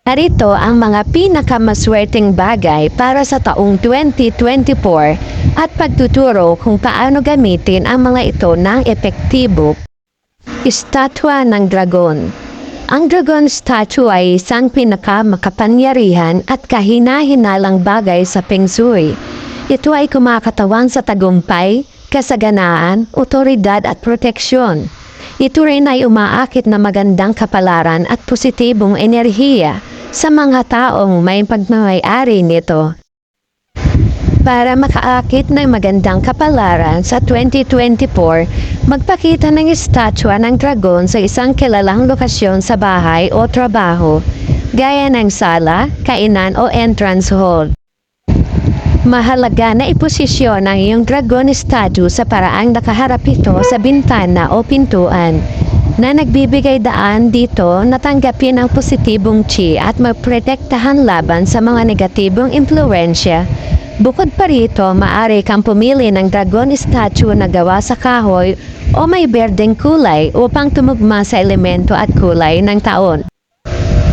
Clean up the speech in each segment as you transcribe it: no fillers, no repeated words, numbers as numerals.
Narito ang mga pinakamaswerteng bagay para sa taong 2024 at pagtuturo kung paano gamitin ang mga ito ng epektibo. Estatwa ng Dragon. Ang dragon statue ay isang pinakamakapangyarihan at kahina-hinalang bagay sa Feng Shui. Ito ay kumakatawan sa tagumpay, kasaganaan, otoridad at proteksyon. Ito rin ay umaakit na magandang kapalaran at positibong enerhiya sa mga taong may pagmamay-ari nito. Para makaakit ng magandang kapalaran sa 2024, magpakita ng estatwa ng dragon sa isang kilalang lokasyon sa bahay o trabaho, gaya ng sala, kainan o entrance hall. Mahalaga na iposisyon ang iyong dragon statue sa paraang nakaharap ito sa bintana o pintuan, na nagbibigay daan dito na tanggapin ang positibong chi at maprotektahan laban sa mga negatibong impluensya. Bukod pa rito, maaari kang pumili ng dragon statue na gawa sa kahoy o may berdeng kulay upang tumugma sa elemento at kulay ng taon.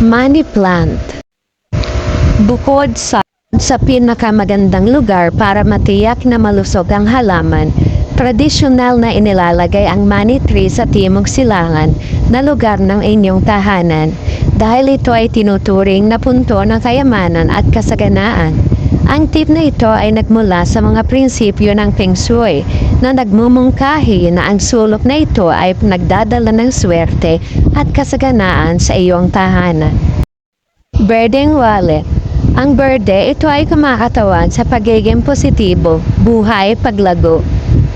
Money plant. Bukod sa pinakamagandang lugar para matiyak na malusog ang halaman, tradisyonal na inilalagay ang money tree sa timog silangan na lugar ng inyong tahanan dahil ito ay tinuturing na punto ng kayamanan at kasaganaan. Ang tip na ito ay nagmula sa mga prinsipyo ng Feng Shui na nagmumungkahi na ang sulok na ito ay nagdadala ng swerte at kasaganaan sa iyong tahanan. Berdeng wallet. Ang berde, ito ay kumakatawan sa pagiging positibo, buhay, paglago.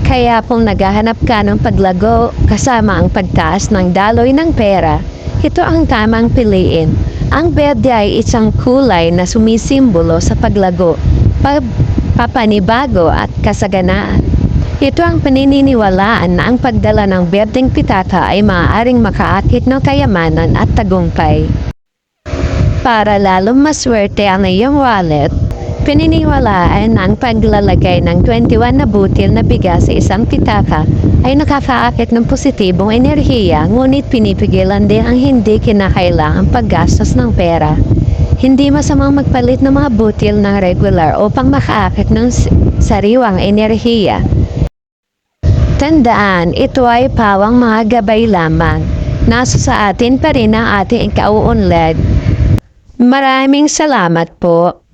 Kaya kung naghahanap ka ng paglago kasama ang pagtaas ng daloy ng pera, ito ang tamang piliin. Ang berde ay isang kulay na sumisimbolo sa paglago, papanibago at kasaganaan. Ito ang paniniwalaan na ang pagdala ng berdeng pitaka ay maaaring makaakit ng kayamanan at tagumpay. Para lalong maswerte ang iyong wallet, pininiwalaan na ang paglalagay ng 21 na butil na bigas sa isang pitaka ay nakakaakit ng positibong enerhiya, ngunit pinipigilan din ang hindi kinakailangang paggastos ng pera. Hindi masamang magpalit ng mga butil ng regular upang makaakit ng sariwang enerhiya. Tandaan, ito ay pawang mga gabay lamang. Nasa sa atin pa rin ang ating ikauunlad. Maraming salamat po.